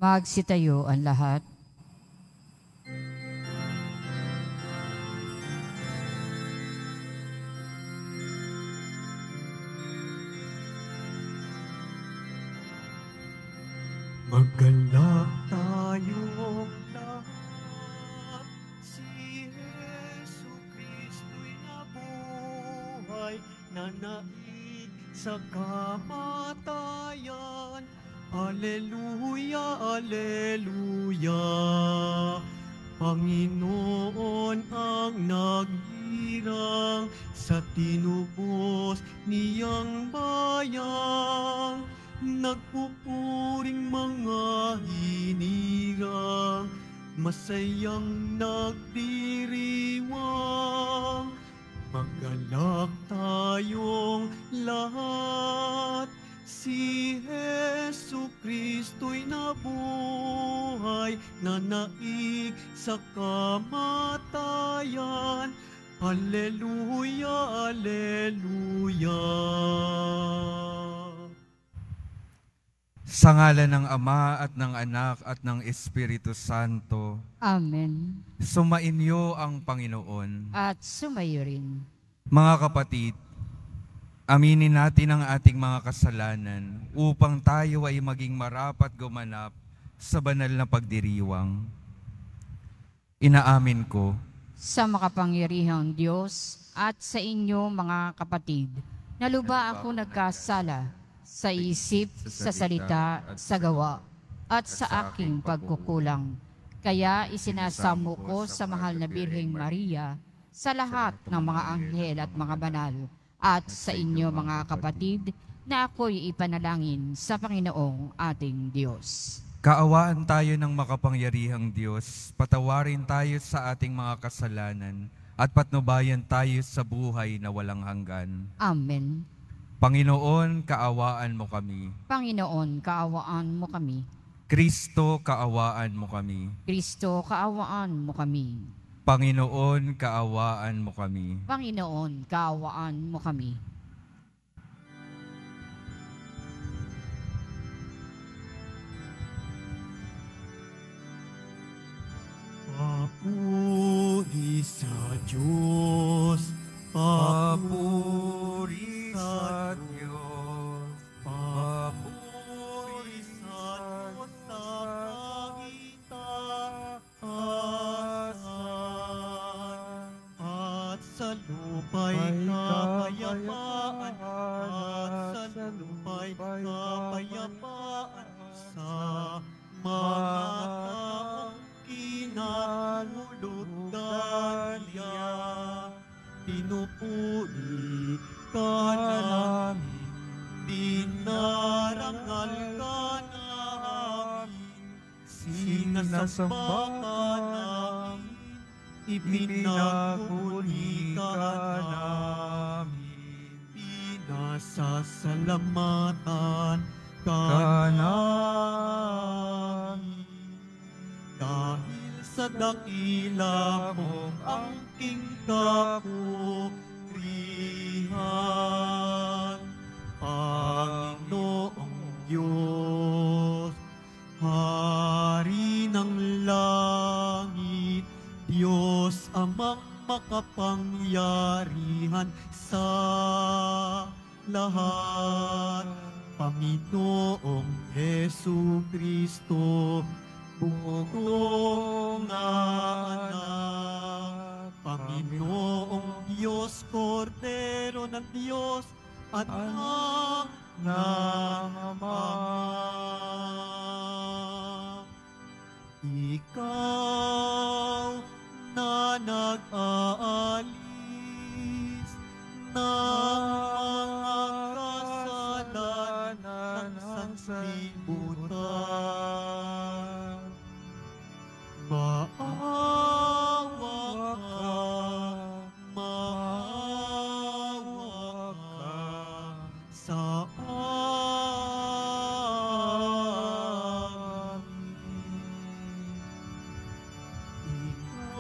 Magsitayo ang lahat. Maggalak tayong lahat, si Jesu Kristo'y nabuhay, nanaig sa kamatayan. Alleluia, Alleluia. Panginoon ang naghirang sa tinubos niyang bayang. Nagpupuring mga hinirang, masayang nagdiriwang. Maggalak tayong lahat, si Jesu Kristo'y nabuhay, nanaig sa kamatayan. Alleluia, Alleluia. Sa ngalan ng Ama at ng Anak at ng Espiritu Santo. Amen. Sumainyo ang Panginoon. At sumayo rin. Mga kapatid, aminin natin ang ating mga kasalanan upang tayo ay maging marapat gumanap sa banal na pagdiriwang. Inaamin ko Sa makapangyarihang Diyos at sa inyo mga kapatid, na lubha ako nagkasala sa isip, sa salita, sa gawa, at sa aking pagkukulang. Kaya isinasamo ko sa mahal na Birheng Maria, sa lahat ng mga anghel at mga banal, at sa inyo mga kapatid, na ako'y ipanalangin sa Panginoong ating Diyos. kaawaan tayo ng makapangyarihang Diyos, patawarin tayo sa ating mga kasalanan, at patnubayan tayo sa buhay na walang hanggan. Amen. Panginoon, kaawaan mo kami. Panginoon, kaawaan mo kami. Kristo, kaawaan mo kami. Kristo, kaawaan mo kami. Panginoon, kaawaan mo kami. Panginoon, kaawaan mo kami. Papuri sa Diyos, Papuri sa Diyos. papuri sa Diyos sa kaitaasan, at sa lupa'y kapayapaan, at sa lupa'y kapayapaan sa mga taong kinahulugan niya. Pinupuri ka namin, dinarangal ka namin, sinasamba ka namin, ipinagmuli ka namin, pinasasalamatan ka namin. Dahil sa dakila mong angking kapurihan, Panginoong Diyos, Hari ng langit, Diyos amang makapangyarihan sa lahat, Panginoong Hesu Kristo, bugtong na anak, Panginoong Diyos, Kordero ng Diyos, at anak ng Ama. Ikaw na nag-aalis ng mga kasalanan ng sanlibutan, maawa ka sa amin.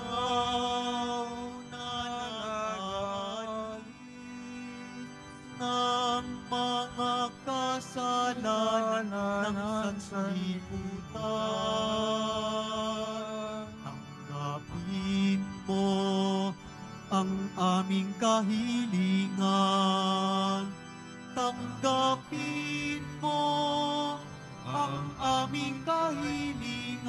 Ikaw na nag-aalis ng mga kasalanan ng sanlibutan. Tanggapin mo ang aming kahilingan. Tanggapin mo ang aming kahilingan.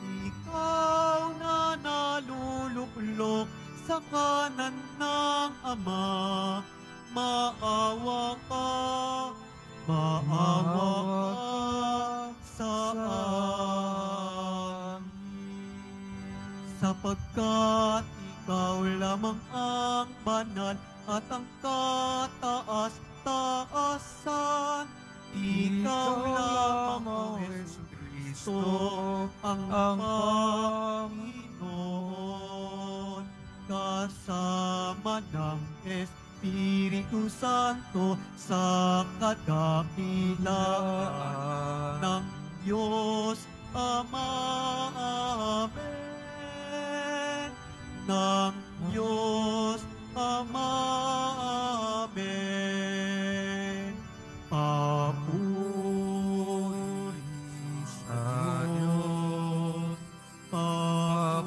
Ikaw na naluluklok sa kanan ng Ama, maawa ka sa amin. Sapagkat ikaw lamang ang banal at ang kataas-taasan. Ikaw lamang, Hesus Kristo, ang Panginoon. Kasama ng Espiritu Santo sa kadakilaan ng Diyos Ama. Amen. Ng Diyos Ama. Amen. Papuri sa Diyos. Papuri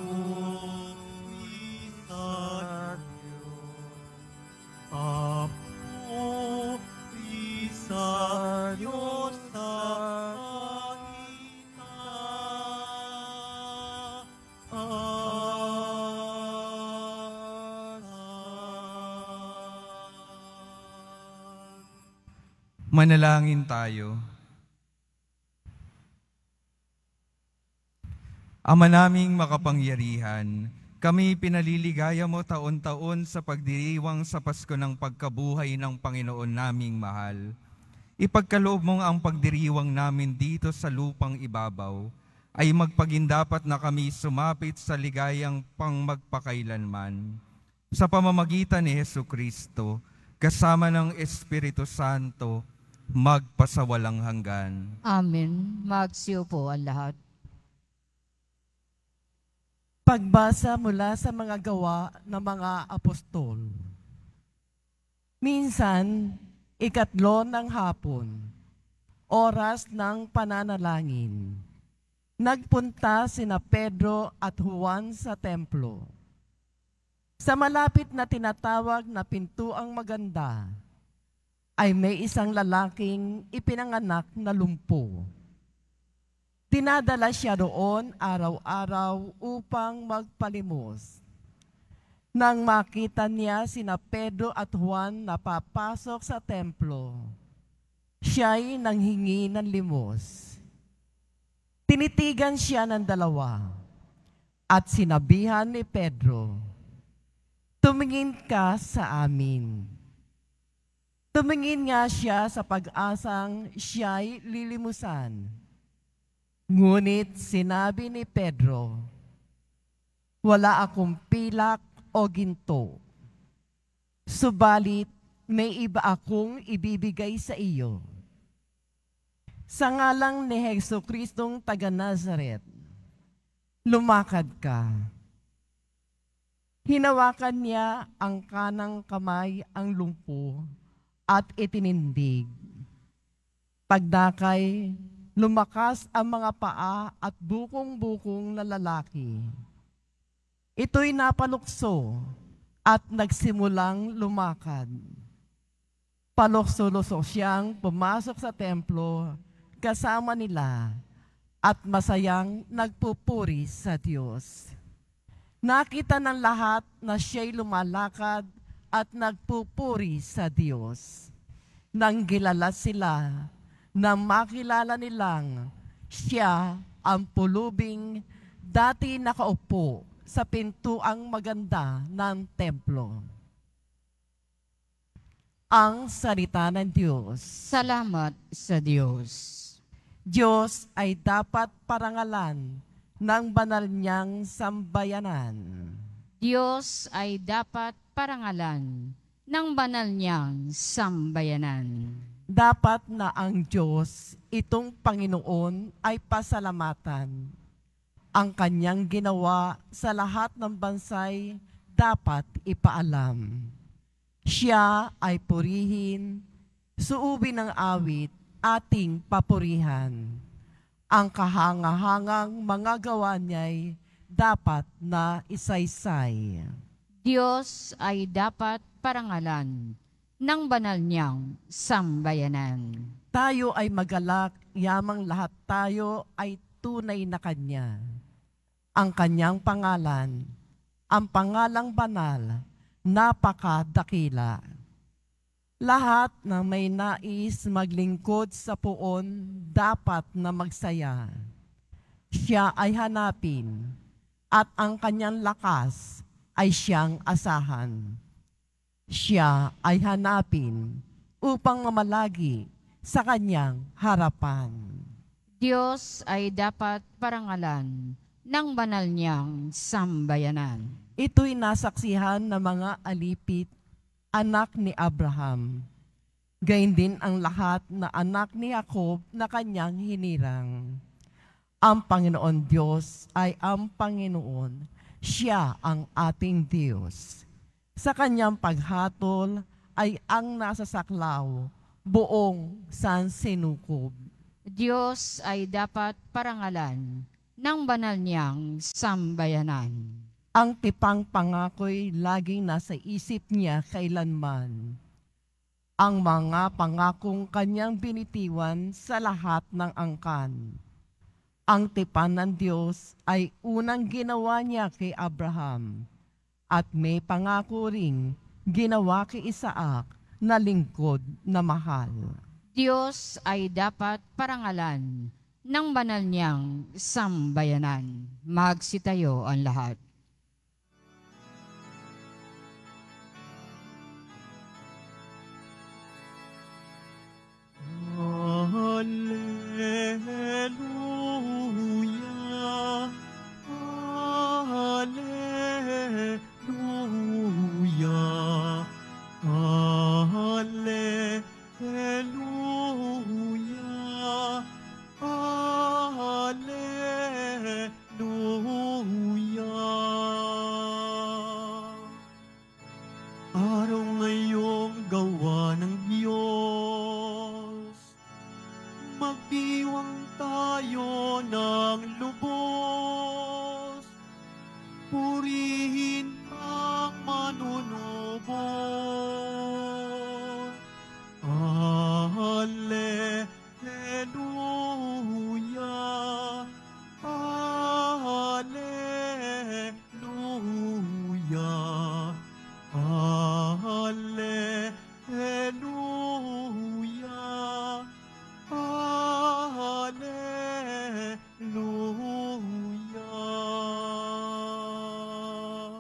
sa Diyos. Papuri sa Diyos sa Manalangin tayo. Ama naming makapangyarihan, kami pinaliligaya mo taon-taon sa pagdiriwang sa Pasko ng pagkabuhay ng Panginoon naming mahal. Ipagkaloob mo ang pagdiriwang namin dito sa lupang ibabaw, ay magpagindapat na kami sumapit sa ligayang pangmagpakailanman. Sa pamamagitan ni Jesucristo, kasama ng Espiritu Santo, magpasawalang hanggan. Amen. Magsiupo ang lahat. Pagbasa mula sa mga gawa ng mga apostol. Minsan, 3 ng hapon, oras ng pananalangin, nagpunta sina Pedro at Juan sa templo. Sa malapit na tinatawag na Pintuang Maganda, ay may isang lalaking ipinanganak na lumpo. Tinadala siya roon araw-araw upang magpalimos. Nang makita niya sina Pedro at Juan na papasok sa templo, siya'y nanghingi ng limos. Tinitigan siya ng dalawa at sinabihan ni Pedro, "Tumingin ka sa amin." Tumingin nga siya sa pag-asang siya'y lilimusan. Ngunit sinabi ni Pedro, "Wala akong pilak o ginto. Subalit may iba akong ibibigay sa iyo. Sa ngalang ni Jesucristong taga Nazaret, lumakad ka." Hinawakan niya ang kanang kamay ang lumpo at itinindig. Pagdakay, lumakas ang mga paa at bukong-bukong na lalaki. Ito'y napalukso at nagsimulang lumakad. Palukso-luso siyang pumasok sa templo kasama nila at masayang nagpupuri sa Diyos. Nakita ng lahat na siya'y lumalakad at nagpupuri sa Diyos. Nang gilala sila, nang makilala nilang siya ang pulubing dati nakaupo sa Pintuang Maganda ng templo. Ang salita ng Diyos. Salamat sa Diyos. Diyos ay dapat parangalan ng banal niyang sambayanan. Diyos ay dapat parangalan ng banal niyang sambayanan. Dapat na ang Diyos, itong Panginoon, ay pasalamatan. Ang kanyang ginawa sa lahat ng bansay dapat ipaalam. Siya ay purihin, suubin ng awit ating papurihan. Ang kahangahangang mga gawa niya'y dapat na isaysay. Diyos ay dapat parangalan ng banal niyang sambayanan. Tayo ay magalak, yamang lahat tayo ay tunay na Kanya. Ang Kanyang pangalan, ang pangalang banal, napakadakila. Lahat na may nais maglingkod sa puon, dapat na magsaya. Siya ay hanapin, at ang Kanyang lakas ay siyang asahan. Siya ay hanapin upang mamalagi sa Kanyang harapan. Diyos ay dapat parangalan ng banal niyang sambayanan. Ito'y nasaksihan ng mga alipit, anak ni Abraham. Gayun din ang lahat na anak ni Jacob na kanyang hinirang. Ang Panginoon Diyos ay ang Panginoon. Siya ang ating Diyos. Sa kanyang paghatol ay ang nasasaklaw, buong sansinukob. Diyos ay dapat parangalan ng banal niyang sambayanan. Ang tipang pangako'y laging nasa isip niya kailanman. Ang mga pangakong kanyang binitiwan sa lahat ng angkan. Ang tipan ng Diyos ay unang ginawa niya kay Abraham at may pangako ring ginawa kay Isaac na lingkod na mahal. Diyos ay dapat parangalan ng banal niyang sambayanan. Magsitayo ang lahat. Hallelujah, Hallelujah, Hallelujah, Hallelujah. Araw ngayong gawa ng Diyos, magdiwang tayo ng lubos, purihin ang manunubos. Hallelujah, Hallelujah, Hallelujah, Hallelujah.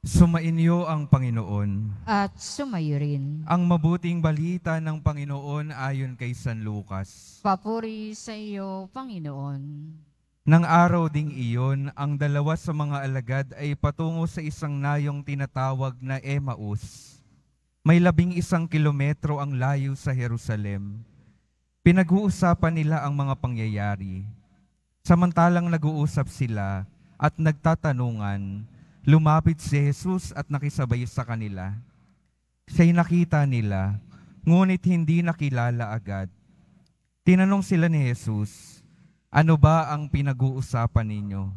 Sumainyo ang Panginoon. At sumayo rin. Ang mabuting balita ng Panginoon ayon kay San Lucas. Papuri sa iyo, Panginoon. Nang araw ding iyon, ang dalawa sa mga alagad ay patungo sa isang nayong tinatawag na Emmaus. May 11 kilometro ang layo sa Jerusalem. Pinag-uusapan nila ang mga pangyayari. Samantalang nag-uusap sila at nagtatanungan, lumapit si Jesus at nakisabay sa kanila. Siya'y nakita nila, ngunit hindi nakilala agad. Tinanong sila ni Jesus, ano ba ang pinag-uusapan ninyo?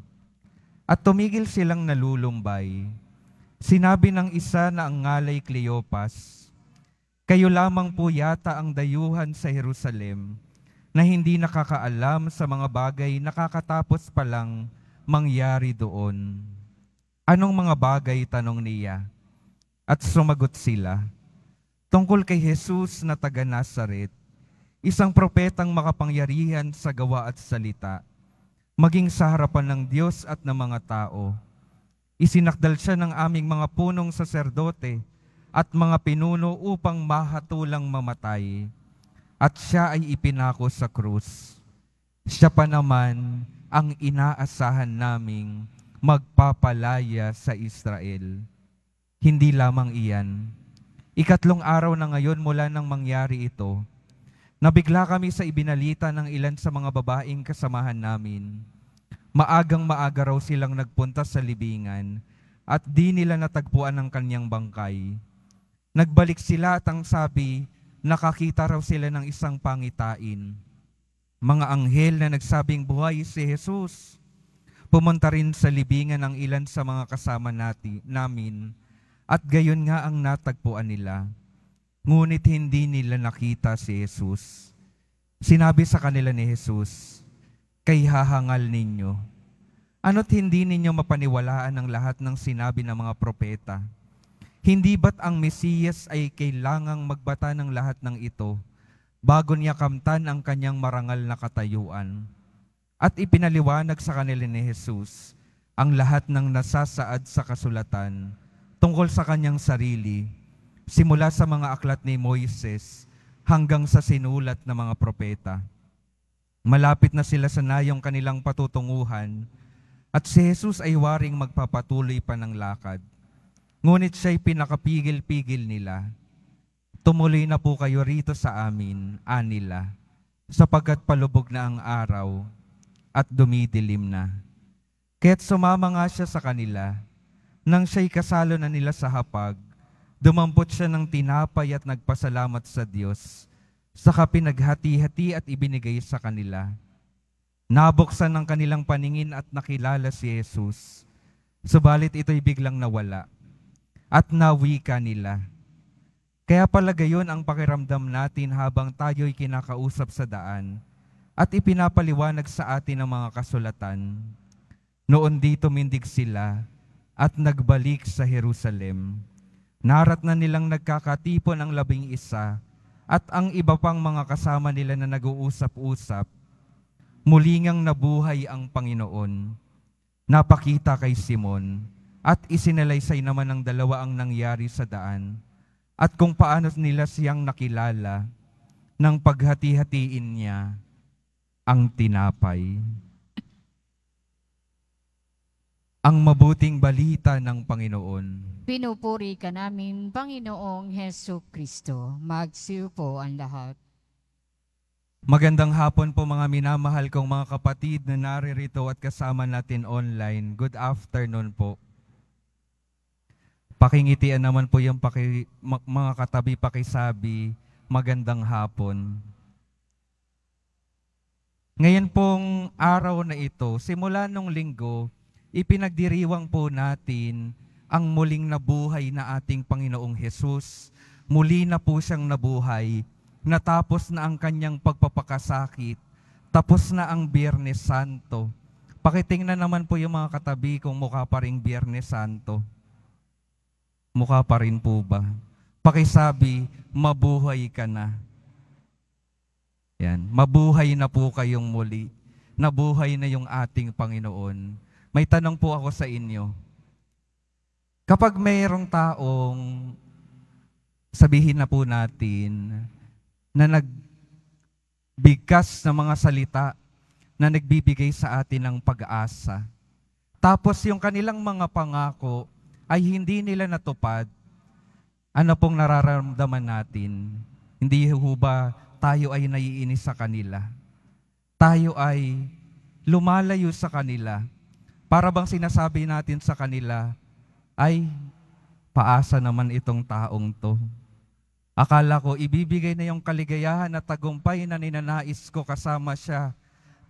At tumigil silang nalulumbay. Sinabi ng isa na ang ngalay Cleopas, kayo lamang po yata ang dayuhan sa Jerusalem na hindi nakakaalam sa mga bagay na kakatapos pa lang mangyari doon. Anong mga bagay, tanong niya? At sumagot sila, tungkol kay Jesus na taga Nazaret, isang propetang makapangyarihan sa gawa at salita, maging sa harapan ng Diyos at ng mga tao. Isinakdal siya ng aming mga punong saserdote at mga pinuno upang mahatulang mamatay, at siya ay ipinako sa krus. Siya pa naman ang inaasahan naming magpapalaya sa Israel. Hindi lamang iyan. 3 araw na ngayon mula nang mangyari ito, nabigla kami sa ibinalita ng ilan sa mga babaeng kasamahan namin. Maagang-maaga raw silang nagpunta sa libingan at di nila natagpuan ang kanyang bangkay. Nagbalik sila at ang sabi, nakakita raw sila ng isang pangitain. Mga anghel na nagsabing buhay si Jesus. Pumunta rin sa libingan ng ilan sa mga kasama namin at gayon nga ang natagpuan nila. Ngunit hindi nila nakita si Jesus. Sinabi sa kanila ni Jesus, "Kay hahangal ninyo. Ano't hindi ninyo mapaniwalaan ang lahat ng sinabi ng mga propeta? Hindi ba't ang Mesiyas ay kailangang magbata ng lahat ng ito bago niya kamtan ang kanyang marangal na katayuan?" At ipinaliwanag sa kanila ni Jesus ang lahat ng nasasaad sa kasulatan tungkol sa kanyang sarili, simula sa mga aklat ni Moises hanggang sa sinulat ng mga propeta. Malapit na sila sa nayong kanilang patutunguhan at si Jesus ay waring magpapatuloy pa ng lakad. Ngunit siya'y pinakapigil-pigil nila. "Tumuloy na po kayo rito sa amin," anila, "sapagkat palubog na ang araw at dumidilim na." Kaya't sumama nga siya sa kanila. Nang siya'y kasalo na nila sa hapag, dumampot siya ng tinapay at nagpasalamat sa Diyos. Saka pinaghati-hati at ibinigay sa kanila. Nabuksan ng kanilang paningin at nakilala si Jesus. Subalit ito'y biglang nawala at nawika nila. Kaya pala gayon ang pakiramdam natin habang tayo'y kinakausap sa daan at ipinapaliwanag sa atin ang mga kasulatan. Noon di tumindig sila at nagbalik sa Jerusalem. Narat na nilang nagkakatipon ang 11 at ang iba pang mga kasama nila na nag-uusap-usap. Muli ngang nabuhay ang Panginoon. Napakita kay Simon at isinalaysay naman ng 2 ang nangyari sa daan at kung paano nila siyang nakilala nang paghati-hatiin niya ang tinapay. Ang mabuting balita ng Panginoon. Pinupuri ka namin, Panginoong Hesus Kristo. Magsiupo ang lahat. Magandang hapon po mga minamahal kong mga kapatid na naririto at kasama natin online. Good afternoon po. Pakingitian naman po yung mga katabi pakisabi, magandang hapon. Ngayon pong araw na ito, simula nung linggo, ipinagdiriwang po natin ang muling nabuhay na ating Panginoong Hesus. Muli na po siyang nabuhay, natapos na ang kanyang pagpapakasakit, tapos na ang Biyernes Santo. Pakitingnan naman po yung mga katabi kung mukha pa rin Biyernes Santo. Mukha pa rin po ba? Pakisabi, mabuhay ka na. Yan, mabuhay na po kayong muli. Nabuhay na yung ating Panginoon. May tanong po ako sa inyo. Kapag mayroong taong, sabihin na po natin, na nagbigkas ng mga salita na nagbibigay sa atin ng pag-asa, tapos yung kanilang mga pangako ay hindi nila natupad, ano pong nararamdaman natin? Hindi ho ba tayo ay naiinis sa kanila? Tayo ay lumalayo sa kanila. Para bang sinasabi natin sa kanila, ay, paasa naman itong taong to. Akala ko ibibigay na yung kaligayahan at tagumpay na ninanais ko kasama siya,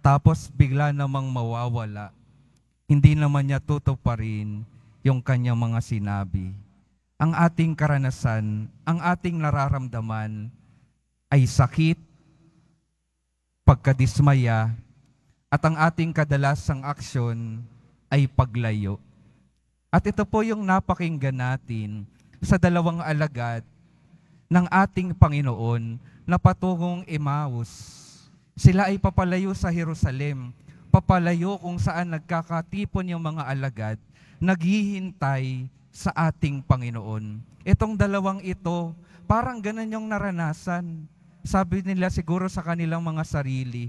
tapos bigla namang mawawala. Hindi naman niya tutuparin yung kanyang mga sinabi. Ang ating karanasan, ang ating nararamdaman ay sakit, pagkadismaya, at ang ating kadalasang aksyon ay paglayo. At ito po yung napakinggan natin sa 2 alagad ng ating Panginoon na patungong Emmaus. Sila ay papalayo sa Jerusalem, papalayo kung saan nagkakatipon yung mga alagad, naghihintay sa ating Panginoon. Itong 2 ito, parang ganun yung naranasan. Sabi nila siguro sa kanilang mga sarili,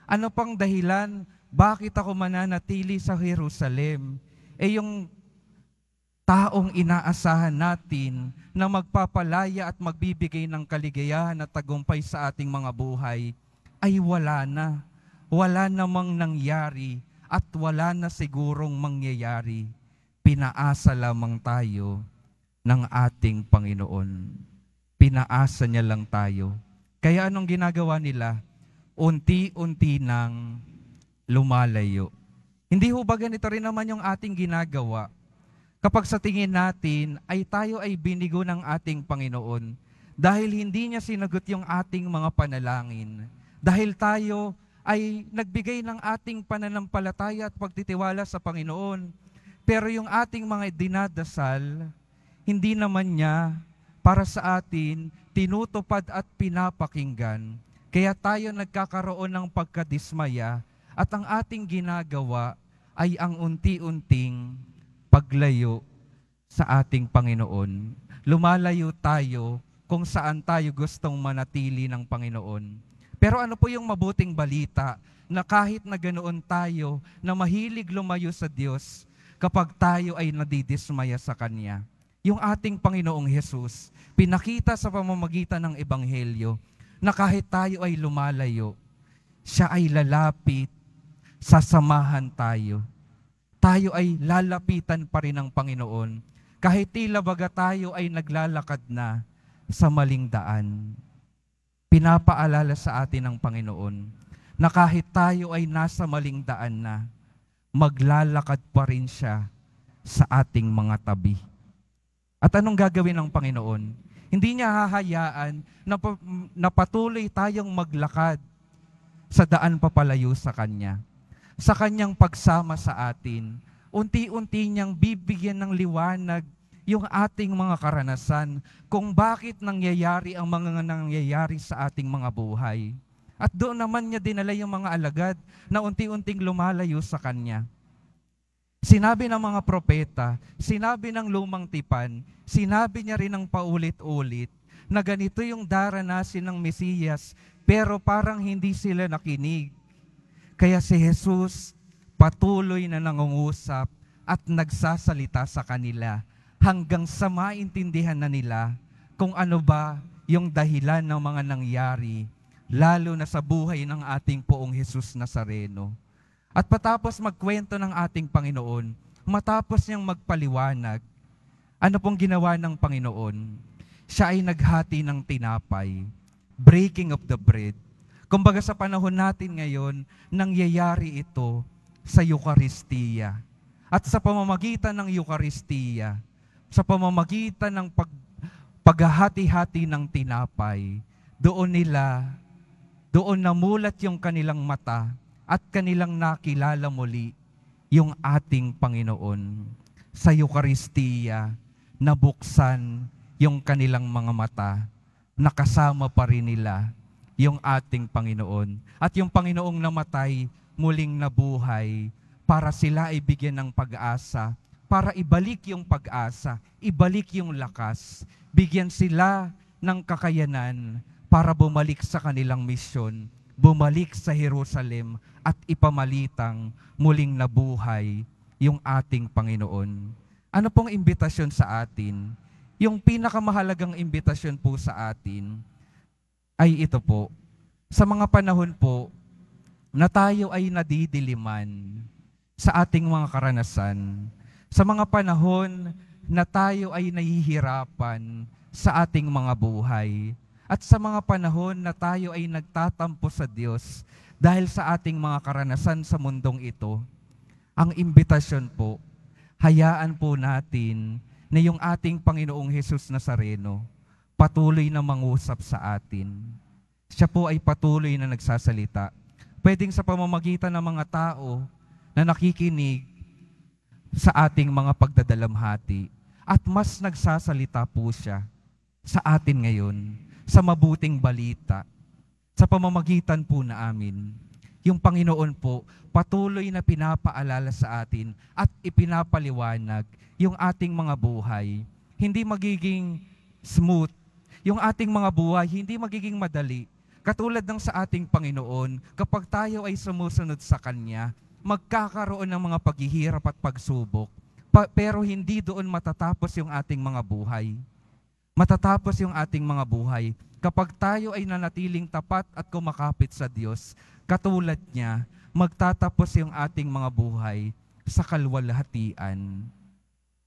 ano pang dahilan, bakit ako mananatili sa Jerusalem? Yung taong inaasahan natin na magpapalaya at magbibigay ng kaligayahan at tagumpay sa ating mga buhay, ay wala na. Wala namang nangyari at wala na sigurong mangyayari. Pinaasa lamang tayo ng ating Panginoon. pinaasa niya lang tayo. Kaya anong ginagawa nila? Unti-unti nang lumalayo. Hindi ho ba ganito rin naman yung ating ginagawa? Kapag sa tingin natin ay tayo ay binigo ng ating Panginoon dahil hindi niya sinagot yung ating mga panalangin. Dahil tayo ay nagbigay ng ating pananampalataya at pagtitiwala sa Panginoon. Pero yung ating mga dinadasal, hindi naman niya para sa atin tinutupad at pinapakinggan. Kaya tayo nagkakaroon ng pagkadismaya at ang ating ginagawa ay ang unti-unting paglayo sa ating Panginoon. Lumalayo tayo kung saan tayo gustong manatili ng Panginoon. Pero ano po yung mabuting balita na kahit na ganoon tayo na mahilig lumayo sa Diyos kapag tayo ay nadidismaya sa Kanya? Yung ating Panginoong Hesus, pinakita sa pamamagitan ng Ebanghelyo na kahit tayo ay lumalayo, siya ay lalapit, sasamahan tayo. Tayo ay lalapitan pa rin ng Panginoon kahit tila baga tayo ay naglalakad na sa maling daan. Pinapaalala sa atin ng Panginoon na kahit tayo ay nasa maling daan na, maglalakad pa rin siya sa ating mga tabi. At anong gagawin ng Panginoon? Hindi niya hahayaan na patuloy tayong maglakad sa daan papalayo sa Kanya. Sa Kanyang pagsama sa atin, unti-unti niyang bibigyan ng liwanag yung ating mga karanasan kung bakit nangyayari ang mga nangyayari sa ating mga buhay. At doon naman niya dinala yung mga alagad na unti-unting lumalayo sa Kanya. Sinabi ng mga propeta, sinabi ng lumang tipan, sinabi niya rin ng paulit-ulit na ganito yung daranasin ng Mesiyas, pero parang hindi sila nakinig. Kaya si Jesus patuloy na nangungusap at nagsasalita sa kanila hanggang sa maintindihan na nila kung ano ba yung dahilan ng mga nangyari, lalo na sa buhay ng ating Poong Jesus Nazareno. At patapos magkwento ng ating Panginoon, matapos niyang magpaliwanag, ano pong ginawa ng Panginoon? Siya ay naghati ng tinapay, breaking of the bread. Kumbaga sa panahon natin ngayon, nangyayari ito sa Eucharistia. At sa pamamagitan ng Eucharistia, sa pamamagitan ng paghahati-hati ng tinapay, doon namulat yung kanilang mata at kanilang nakilala muli yung ating Panginoon. Sa Eucharistia, nabuksan yung kanilang mga mata, nakasama pa rin nila yung ating Panginoon. At yung Panginoong namatay, muling nabuhay para sila ay bigyan ng pag-asa, para ibalik yung pag-asa, ibalik yung lakas, bigyan sila ng kakayanan para bumalik sa kanilang misyon, bumalik sa Jerusalem at ipamalitang muling nabuhay yung ating Panginoon. Ano pong imbitasyon sa atin? Yung pinakamahalagang imbitasyon po sa atin ay ito po. Sa mga panahon po na tayo ay nadidiliman sa ating mga karanasan, sa mga panahon na tayo ay nahihirapan sa ating mga buhay, at sa mga panahon na tayo ay nagtatampo sa Diyos dahil sa ating mga karanasan sa mundong ito, ang imbitasyon po, hayaan po natin na yung ating Panginoong Jesus Nazareno patuloy na mangusap sa atin. Siya po ay patuloy na nagsasalita. Pwedeng sa pamamagitan ng mga tao na nakikinig sa ating mga pagdadalamhati. At mas nagsasalita po siya sa atin ngayon, sa mabuting balita, sa pamamagitan po na amin. Yung Panginoon po, patuloy na pinapaalala sa atin at ipinapaliwanag yung ating mga buhay. Hindi magiging smooth. Yung ating mga buhay, hindi magiging madali. Katulad ng sa ating Panginoon, kapag tayo ay sumusunod sa Kanya, magkakaroon ng mga paghihirap at pagsubok. Pero hindi doon matatapos yung ating mga buhay. Matatapos yung ating mga buhay kapag tayo ay nanatiling tapat at kumakapit sa Diyos. Katulad niya, magtatapos yung ating mga buhay sa kalwalhatian.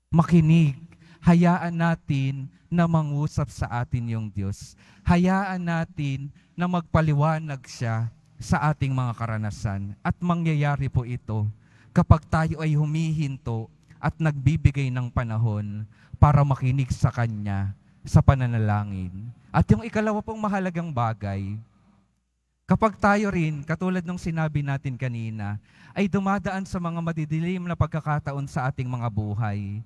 Makinig, hayaan natin na mangusap sa atin yung Diyos. Hayaan natin na magpaliwanag siya sa ating mga karanasan. At mangyayari po ito kapag tayo ay humihinto at nagbibigay ng panahon para makinig sa Kanya sa pananalangin. At yung ikalawa pong mahalagang bagay, kapag tayo rin, katulad ng sinabi natin kanina, ay dumadaan sa mga madidilim na pagkakataon sa ating mga buhay,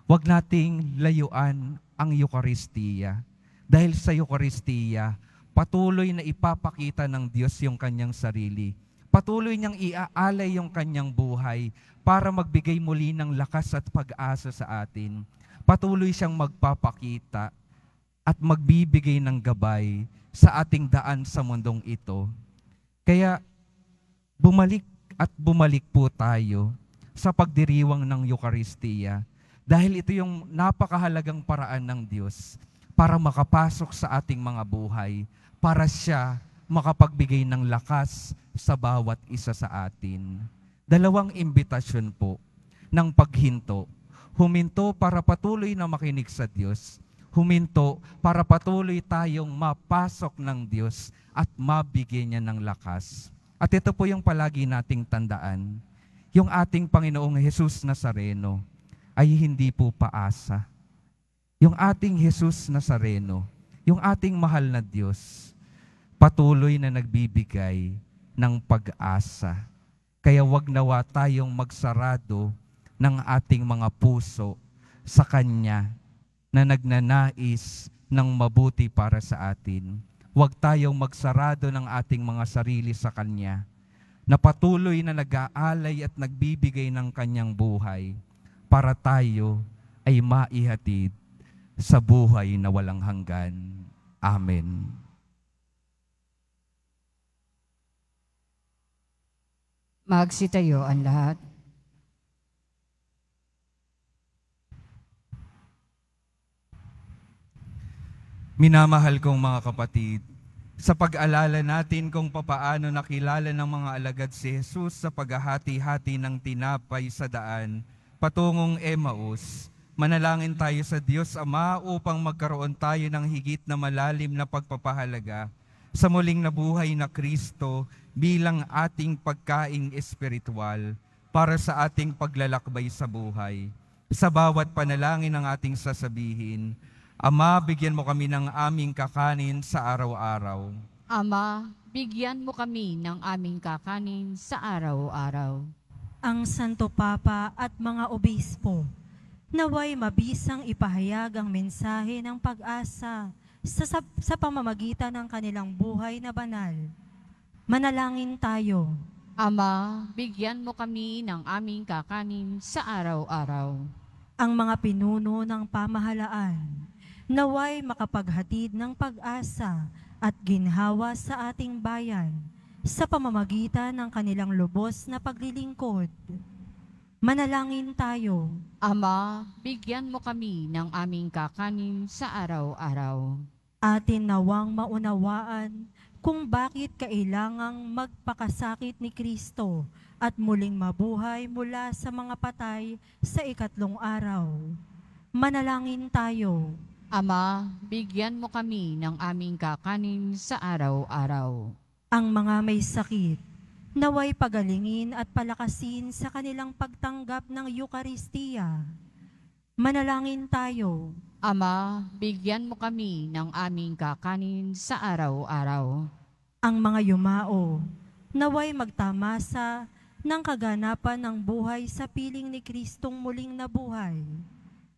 huwag nating layuan ang Eucharistia. Dahil sa Eucharistia, patuloy na ipapakita ng Diyos yung kanyang sarili. Patuloy niyang iaalay yung kanyang buhay para magbigay muli ng lakas at pag-asa sa atin. Patuloy siyang magpapakita at magbibigay ng gabay sa ating daan sa mundong ito. Kaya bumalik at bumalik po tayo sa pagdiriwang ng Eucharistia dahil ito yung napakahalagang paraan ng Diyos para makapasok sa ating mga buhay, para siya makapagbigay ng lakas sa bawat isa sa atin. Dalawang imbitasyon po ng paghinto. Huminto para patuloy na makinig sa Diyos. Huminto para patuloy tayong mapasok ng Diyos at mabigyan niya ng lakas. At ito po yung palagi nating tandaan. Yung ating Panginoong Jesus Nazareno ay hindi po paasa. Yung ating Jesus Nazareno, yung ating mahal na Diyos, patuloy na nagbibigay ng pag-asa. Kaya wag nawa tayong magsarado ng ating mga puso sa Kanya na nagnanais ng mabuti para sa atin. Huwag tayong magsarado ng ating mga sarili sa Kanya na patuloy na nag-aalay at nagbibigay ng Kanyang buhay para tayo ay maihatid sa buhay na walang hanggan. Amen. Magsitayo ang lahat. Minamahal kong mga kapatid, sa pag-alala natin kung papaano nakilala ng mga alagad si Jesus sa paghahati-hati ng tinapay sa daan patungong Emmaus, manalangin tayo sa Diyos Ama upang magkaroon tayo ng higit na malalim na pagpapahalaga sa muling nabuhay na Kristo bilang ating pagkaing espiritual para sa ating paglalakbay sa buhay. Sa bawat panalangin ng ating sasabihin, Ama, bigyan mo kami ng aming kakanin sa araw-araw. Ama, bigyan mo kami ng aming kakanin sa araw-araw. Ang Santo Papa at mga obispo, naway mabisang ipahayag ang mensahe ng pag-asa sa pamamagitan ng kanilang buhay na banal. Manalangin tayo. Ama, bigyan mo kami ng aming kakanin sa araw-araw. Ang mga pinuno ng pamahalaan, naway makapaghatid ng pag-asa at ginhawa sa ating bayan sa pamamagitan ng kanilang lubos na paglilingkod. Manalangin tayo. Ama, bigyan mo kami ng aming kakanin sa araw-araw. Atin nawang maunawaan kung bakit kailangang magpakasakit ni Kristo at muling mabuhay mula sa mga patay sa ikatlong araw. Manalangin tayo. Ama, bigyan mo kami ng aming kakanin sa araw-araw. Ang mga may sakit, naway pagalingin at palakasin sa kanilang pagtanggap ng Eucharistia. Manalangin tayo. Ama, bigyan mo kami ng aming kakanin sa araw-araw. Ang mga yumao, naway magtamasa ng kaganapan ng buhay sa piling ni Kristong muling nabuhay.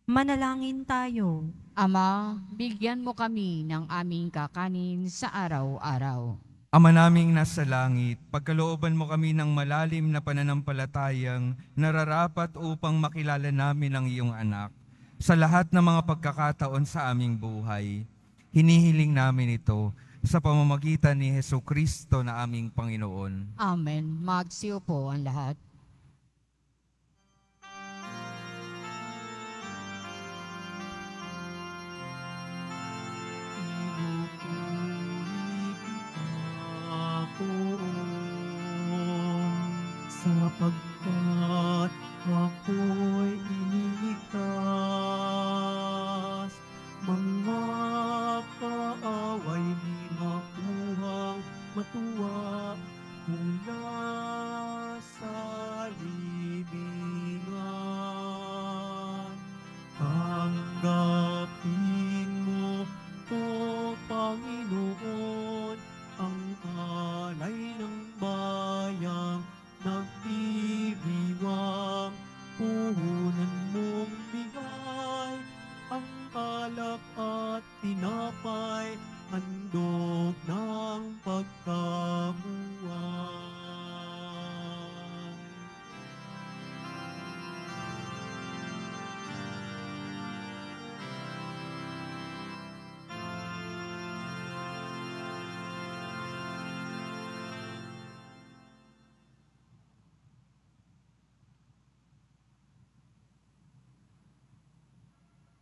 Manalangin tayo. Ama, bigyan mo kami ng aming kakanin sa araw-araw. Ama naming nasa langit, pagkalooban mo kami ng malalim na pananampalatayang nararapat upang makilala namin ang iyong anak. Sa lahat ng mga pagkakataon sa aming buhay, hinihiling namin ito sa pamamagitan ni Jesucristo na aming Panginoon. Amen. Magsiupo ang lahat. Sapagkat ako'y iniligtas.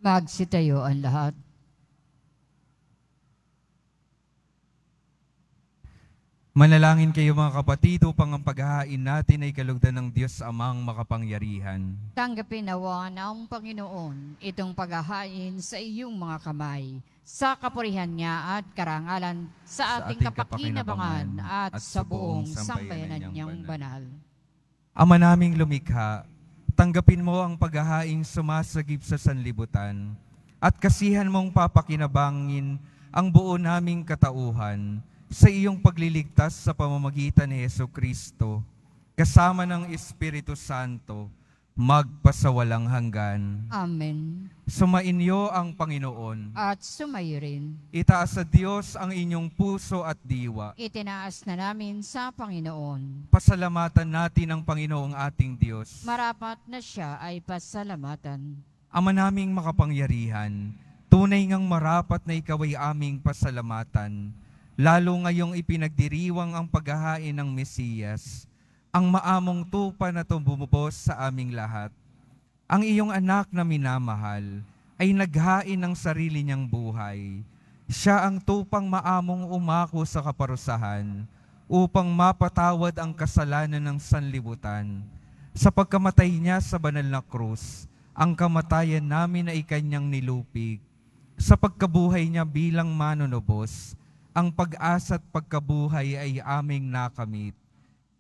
Magsitayo ang lahat. Manalangin kayo mga kapatid upang ang paghahain natin ay kalugdan ng Diyos Amang makapangyarihan. Tanggapin nawa ng Panginoon itong paghahain sa iyong mga kamay, sa kapurihan niya at karangalan, sa ating kapakinabangan at sa buong sambayanan niyang banal. Ama naming lumikha, tanggapin mo ang paghahaing sumasagip sa sanlibutan at kasihan mong papakinabangin ang buo naming katauhan sa iyong pagliligtas sa pamamagitan ni Jesucristo, kasama ng Espiritu Santo, magpasawalang hanggan. Amen. Sumainyo ang Panginoon. At sumayo rin. Itaas sa Diyos ang inyong puso at diwa. Itinaas na namin sa Panginoon. Pasalamatan natin ang Panginoong ating Diyos. Marapat na siya ay pasalamatan. Ama naming makapangyarihan, tunay ngang marapat na ikaw ay aming pasalamatan, lalo ngayong ipinagdiriwang ang paghahain ng Mesiyas, ang maamong tupa na tumubos sa aming lahat. Ang iyong anak na minamahal ay naghain ng sarili niyang buhay. Siya ang tupang maamong umako sa kaparusahan upang mapatawad ang kasalanan ng sanlibutan. Sa pagkamatay niya sa banal na krus, ang kamatayan namin ay kanyang nilupig. Sa pagkabuhay niya bilang manunubos, ang pag-asa at pagkabuhay ay aming nakamit.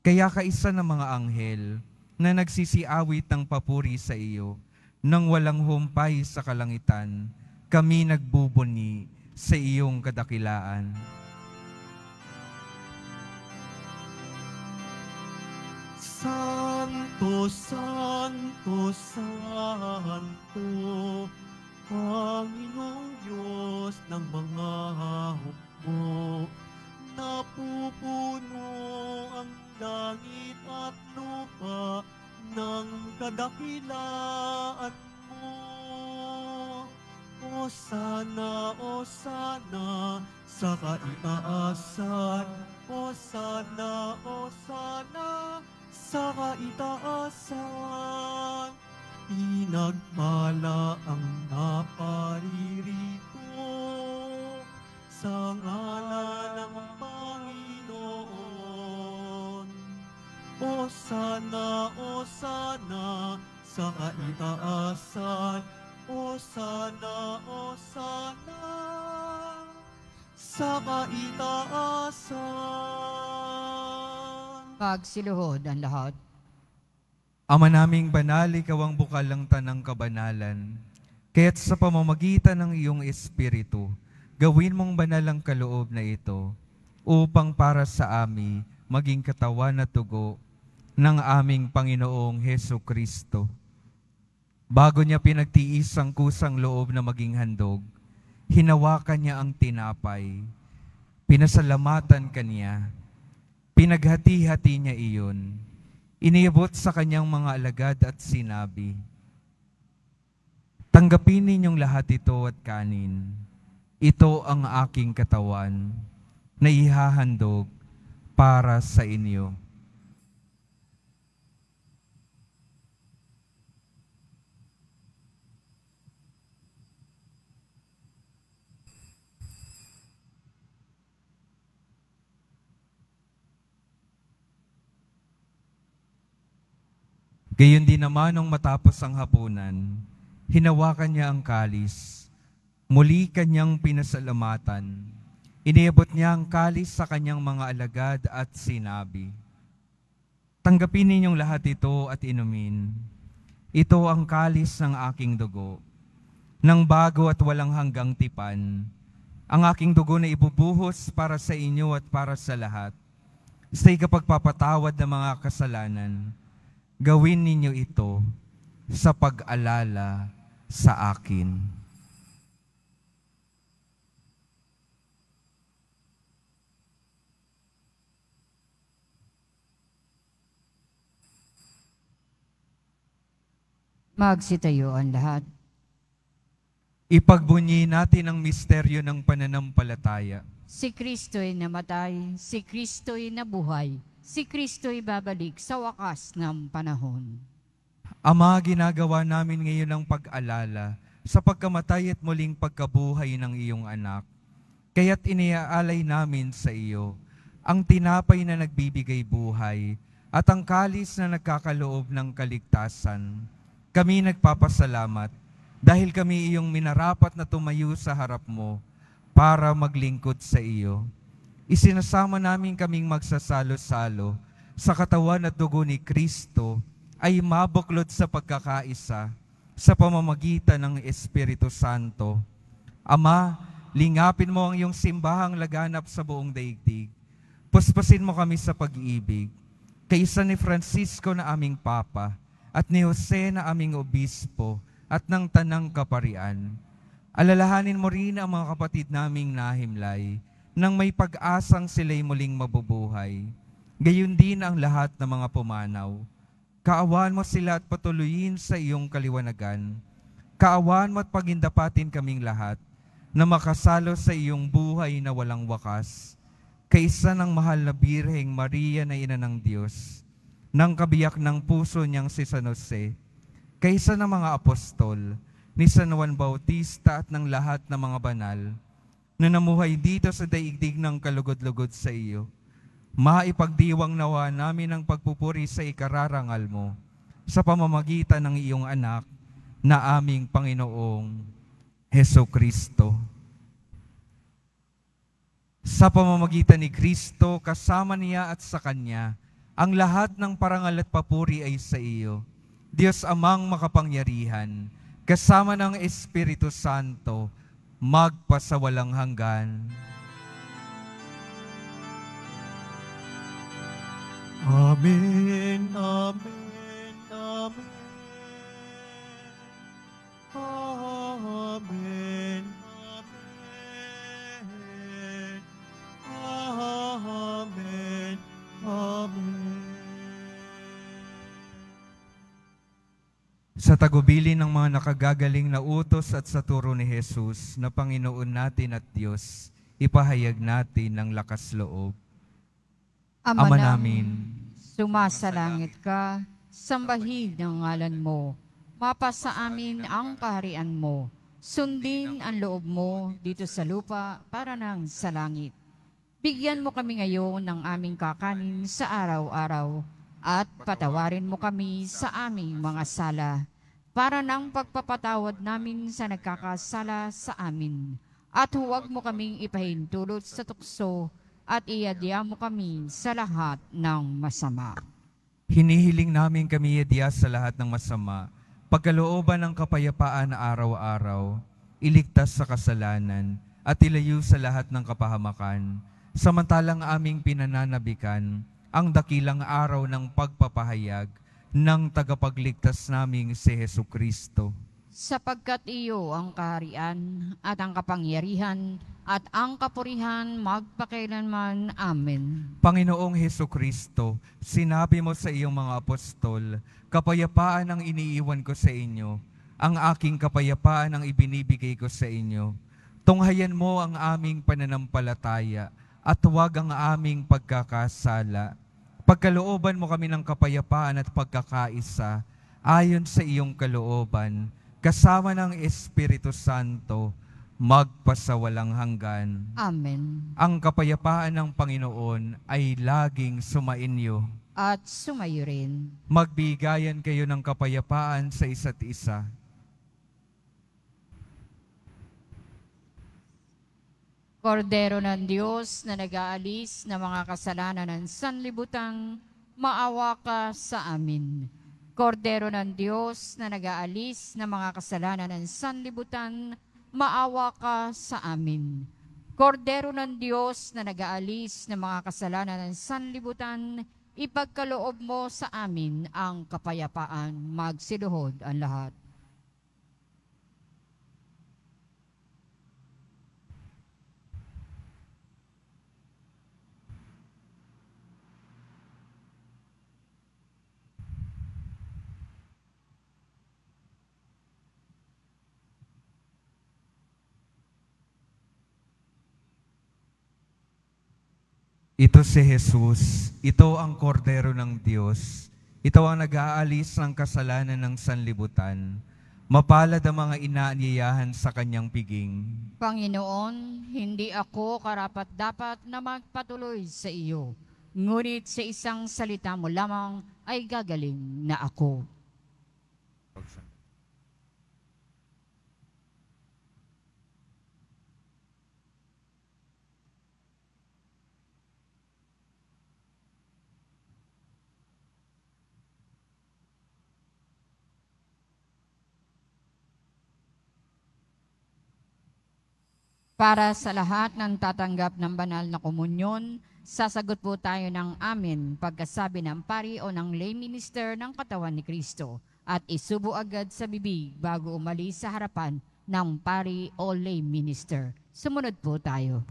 Kaya kaisa ng mga anghel na nagsisiawit ng papuri sa iyo, nang walang humpay sa kalangitan, kami nagbubuni sa iyong kadakilaan. Santo, Santo, Santo, Panginoong Diyos ng mga hukbo, napupuno ang langit at lupa ng kadakilaan mo. O sana sa kaitaasan, o sana sa kaitaasan. Pinagpala ang naparirito sa ngalan ng Panginoon. O sana sa kaitaasan, o sana sa kaitaasan. Pagsiluhod ang lahat. Ama naming banal, ikaw ang bukal ng tanang kabanalan. Kaya't sa pamamagitan ng iyong Espiritu, gawin mong banal ang kaloob na ito, upang para sa amin maging katawan at dugo ng aming Panginoong Hesukristo. Bago niya pinagtiis ang kusang loob na maging handog, hinawakan niya ang tinapay, pinasalamatan kaniya, pinaghati-hati niya iyon, iniabot sa kanyang mga alagad at sinabi, "Tanggapin ninyong lahat ito at kanin. Ito ang aking katawan na ihahandog para sa inyo." Gayon din naman nung matapos ang hapunan, hinawakan niya ang kalis, muli kanyang pinasalamatan. Iniabot niya ang kalis sa kanyang mga alagad at sinabi, "Tanggapin ninyong lahat ito at inumin. Ito ang kalis ng aking dugo, ng bago at walang hanggang tipan. Ang aking dugo na ibubuhos para sa inyo at para sa lahat, sa ikapagpapatawad ng mga kasalanan. Gawin ninyo ito sa pag-alala sa akin." Magsitayo ang lahat. Ipagbunyi natin ang misteryo ng pananampalataya. Si Kristo'y namatay, si Kristo'y nabuhay, si Kristo'y babalik sa wakas ng panahon. Ama, ginagawa namin ngayon ang pag-alala sa pagkamatay at muling pagkabuhay ng iyong anak. Kaya't iniaalay namin sa iyo ang tinapay na nagbibigay buhay at ang kalis na nagkakaloob ng kaligtasan. Kami nagpapasalamat dahil kami iyong minarapat na tumayo sa harap mo para maglingkod sa iyo. Isinasama namin kaming magsasalo-salo sa katawan at dugo ni Kristo ay mabuklod sa pagkakaisa sa pamamagitan ng Espiritu Santo. Ama, lingapin mo ang iyong simbahang laganap sa buong daigdig. Puspusin mo kami sa pag-ibig. Kaisa ni Francisco na aming Papa at ni Jose na aming Obispo at ng Tanang Kaparian. Alalahanin mo rin ang mga kapatid naming nahimlay nang may pag-asang sila'y muling mabubuhay. Gayon din ang lahat ng mga pumanaw. Kaawaan mo sila at patuloyin sa iyong kaliwanagan. Kaawaan mo at pagindapatin kaming lahat na makasalo sa iyong buhay na walang wakas. Kaisa ng mahal na Birheng Maria na Ina ng Diyos, ng kabiyak ng puso niyang si San Jose, kaisa ng mga apostol, ni San Juan Bautista at ng lahat ng mga banal, na namuhay dito sa daigdig ng kalugod-lugod sa iyo. Maipagdiwang nawa namin ang pagpupuri sa ikararangal mo sa pamamagitan ng iyong anak na aming Panginoong Hesukristo. Sa pamamagitan ni Kristo, kasama niya at sa Kanya, ang lahat ng parangal at papuri ay sa iyo, Diyos Amang makapangyarihan, kasama ng Espiritu Santo, magpasawalang hanggan. Amen, amen, amen. Amen, amen. Amen, amen. Sa tagubilin ng mga nakagagaling na utos at sa turo ni Jesus na Panginoon natin at Diyos, ipahayag natin ng lakas loob. Ama namin, sumasalangit ka, sambahin ang ngalan mo. Mapasa amin ang kaharian mo. Sundin ang loob mo dito sa lupa para nang sa langit. Bigyan mo kami ngayon ng aming kakanin sa araw-araw at patawarin mo kami sa aming mga sala para nang pagpapatawad namin sa nagkakasala sa amin. At huwag mo kaming ipahintulot sa tukso at iadya mo kami sa lahat ng masama. hinihiling namin kami iadya sa lahat ng masama, pagkalooban ng kapayapaan na araw-araw, iligtas sa kasalanan, at ilayo sa lahat ng kapahamakan, samantalang aming pinananabikan ang dakilang araw ng pagpapahayag ng tagapagligtas naming si Hesukristo. Sapagkat iyo ang kaharian at ang kapangyarihan at ang kapurihan magpakailanman. Amen. Panginoong Hesukristo, sinabi mo sa iyong mga apostol, kapayapaan ang iniiwan ko sa inyo, ang aking kapayapaan ang ibinibigay ko sa inyo. Tunghayan mo ang aming pananampalataya at huwag ang aming pagkakasala. Pagkalooban mo kami ng kapayapaan at pagkakaisa, ayon sa iyong kalooban, kasama ng Espiritu Santo, magpasawalang hanggan. Amen. Ang kapayapaan ng Panginoon ay laging sumainyo. At sumayo rin. Magbigayan kayo ng kapayapaan sa isa't isa. Kordero ng Diyos na nag-aalis ng mga kasalanan ng sanlibutan, maawa ka sa amin. Kordero ng Diyos na nag-aalis ng mga kasalanan ng sanlibutan, maawa ka sa amin. Kordero ng Diyos na nag-aalis ng mga kasalanan ng sanlibutan, ipagkaloob mo sa amin ang kapayapaan. Magsiluhod ang lahat. Ito si Jesus, ito ang kordero ng Diyos, ito ang nag-aalis ng kasalanan ng sanlibutan. Mapalad ang mga inaanyayahan sa kanyang piging. Panginoon, hindi ako karapat-dapat na magpatuloy sa iyo. Ngunit sa isang salita mo lamang ay gagaling na ako. Para sa lahat ng tatanggap ng banal na komunyon, sasagot po tayo ng amen pagkasabi ng pari o ng lay minister ng katawan ni Kristo at isubo agad sa bibig bago umalis sa harapan ng pari o lay minister. Sumunod po tayo.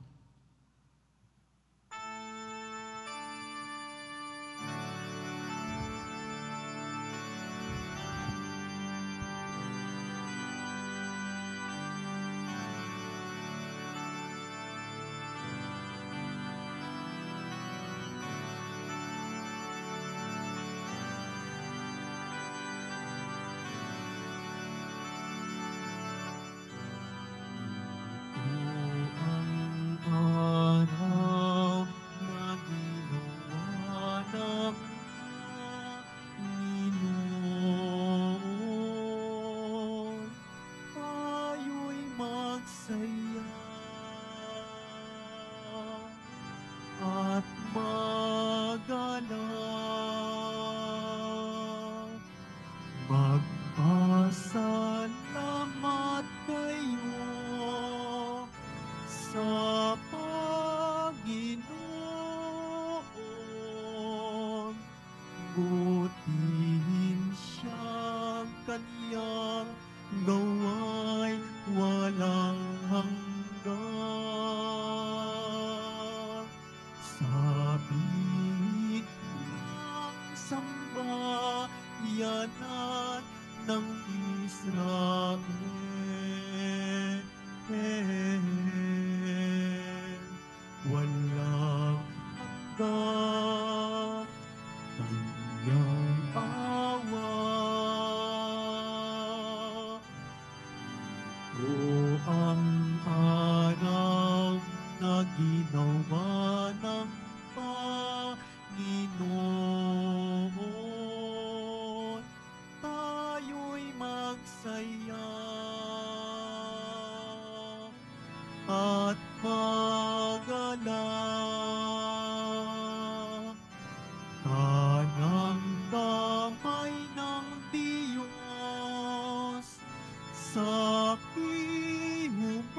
Magpasalamat kayo sa Panginoon. Butihin siyang kaniyang gawa'y walang hanggan. Sabik ng sambayanan ng Israel, walang hanggan kanyang awa. Ito ang araw na ginawa ng Panginoon. Tayo'y magsaya at magalak. Kanang damay ng Diyos sa hihumago.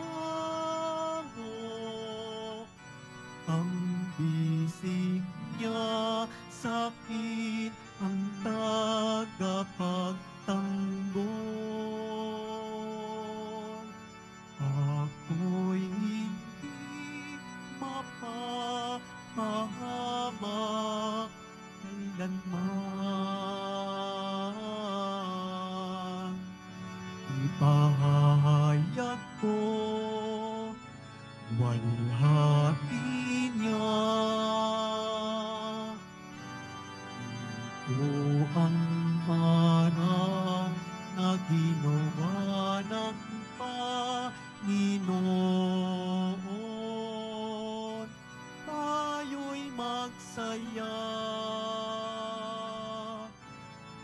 Ang bisig niya sakit ang tagapagtanggol. Ako'y hindi mapapahamak kailanman. Ipahayag ko walhati niya. Ito ang araw na ginawa ng Panginoon. Tayo'y magsaya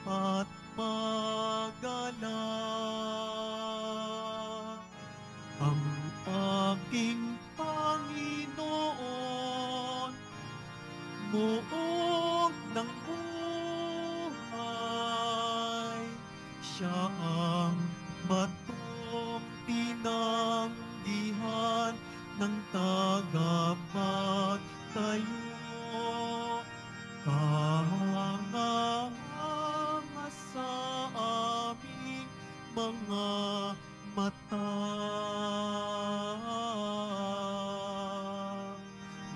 at magalak. Ang aking Panginoon, buog ng buhay, siya ang batong tinanggihan ng tagapagtayo. Kahanga sa aming mga mata.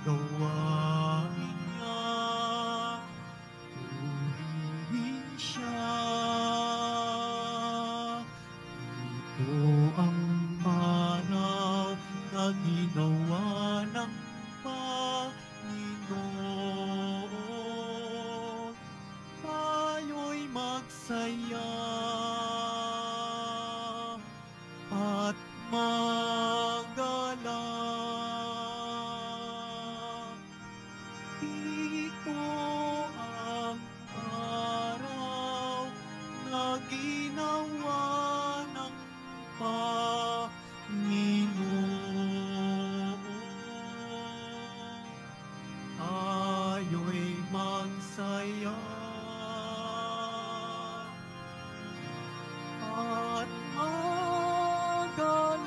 Gawain niya, purihin siya. Ito ang araw na ginawa ng Panginoon. Tayo'y magsaya saya at magalang.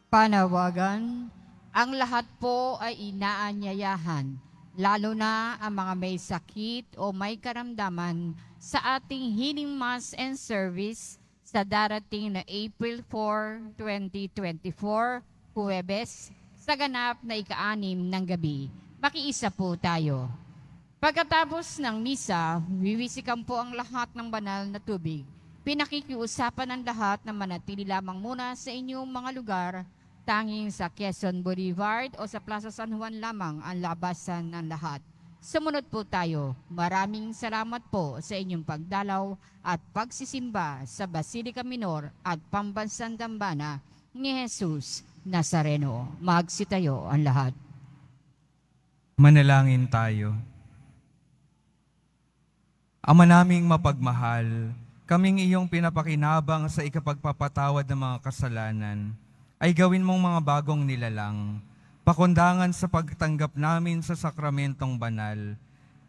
Panawagan, ang lahat po ay inaanyayahan, lalo na ang mga may sakit o may karamdaman sa ating healing mass and service sa darating na April 4, 2024, Huwebes, sa ganap na ika-6 ng gabi. Makiisa po tayo. Pagkatapos ng misa, wiwisikan po ang lahat ng banal na tubig. Pinakikiusapan ng lahat na manatili lamang muna sa inyong mga lugar. Tanging sa Quezon Boulevard o sa Plaza San Juan lamang ang labasan ng lahat. Sumunod po tayo. Maraming salamat po sa inyong pagdalaw at pagsisimba sa Basilica Minor at Pambansang Dambana ni Jesus Nazareno. Magsitayo ang lahat. Manalangin tayo. Ama naming mapagmahal, kaming iyong pinapakinabang sa ikapagpapatawad ng mga kasalanan, ay gawin mong mga bagong nilalang, pakundangan sa pagtanggap namin sa sakramentong banal,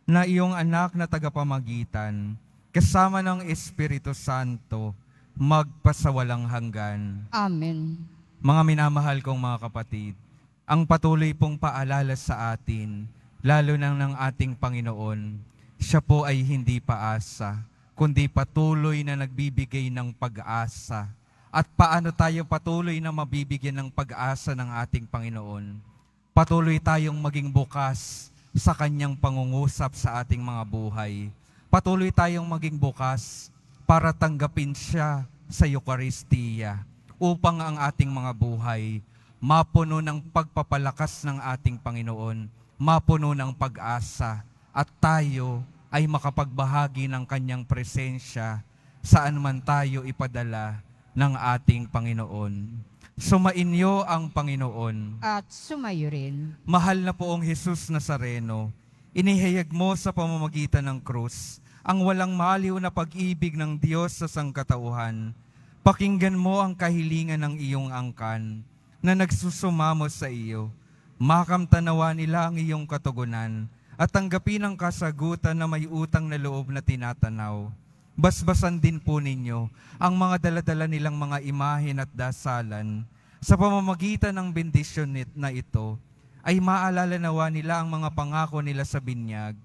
na iyong anak na tagapamagitan, kasama ng Espiritu Santo, magpasawalang hanggan. Amen. Mga minamahal kong mga kapatid, ang patuloy pong paalala sa atin, lalo na ng ating Panginoon, siya po ay hindi paasa, kundi patuloy na nagbibigay ng pag-asa. At paano tayo patuloy na mabibigyan ng pag-asa ng ating Panginoon? Patuloy tayong maging bukas sa Kanyang pangungusap sa ating mga buhay. Patuloy tayong maging bukas para tanggapin siya sa Eucharistia upang ang ating mga buhay mapuno ng pagpapalakas ng ating Panginoon, mapuno ng pag-asa, at tayo ay makapagbahagi ng Kanyang presensya saan man tayo ipadala ng ating Panginoon. Sumainyo ang Panginoon. At sumayo rin. Mahal na poong Jesus Nazareno, inihayag mo sa pamamagitan ng krus ang walang maliw na pag-ibig ng Diyos sa sangkatauhan. Pakinggan mo ang kahilingan ng iyong angkan na nagsusumamo sa iyo. Makamtanawa nila ang iyong katugunan at tanggapin ang kasagutan na may utang na loob na tinatanaw. Basbasan din po ninyo ang mga daladala nilang mga imahen at dasalan. Sa pamamagitan ng bendisyon na ito, ay maalala nawa nila ang mga pangako nila sa binyag,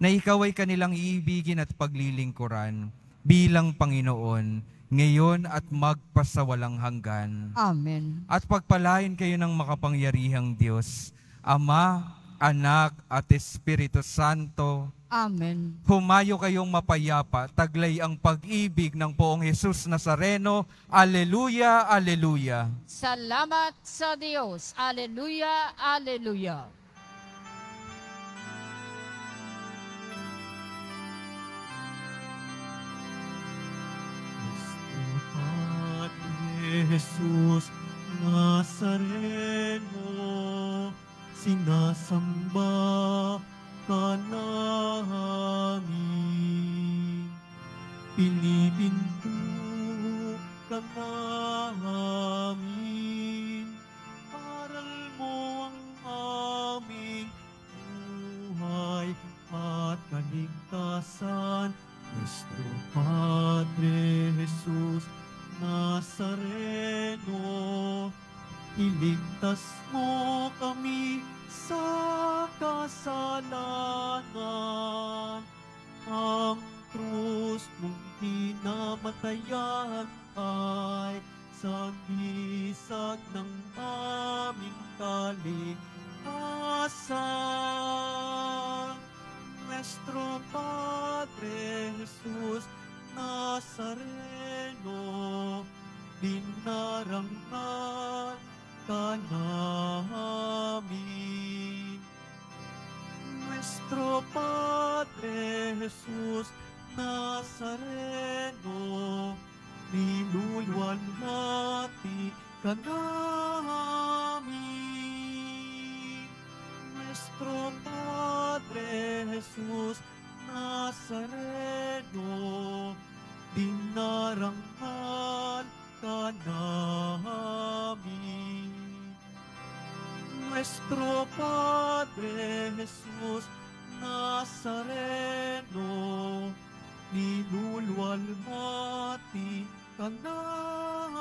na ikaw ay kanilang iibigin at paglilingkuran bilang Panginoon, ngayon at magpasawalang hanggan. Amen. At pagpalain kayo ng makapangyarihang Diyos, Ama, Anak at Espiritu Santo. Amen. Humayo kayong mapayapa, taglay ang pag-ibig ng poong Jesus Nazareno. Alleluia, alleluia. Salamat sa Diyos. Alleluia, alleluia. Padre Jesus Nazareno, sinasamba ka namin, pinipinto ka namin, aral mo ang aming buhay at kaligtasan. Nuestro Padre Jesus Nazareno, iligtas mo kami sa kasalanan. Ang krus mong kinamatayan ay sagisag ng aming kaligtasan. Nuestro Padre Jesus Nazareno, dinarangan ka namin. Nuestro Padre Jesus Nazareno, niluluwalhati ka namin. Nuestro Padre Jesus Nazareno, dinarangan ka namin. Nuestro Padre Jesus Nazareno, niluluwalhati ka namin.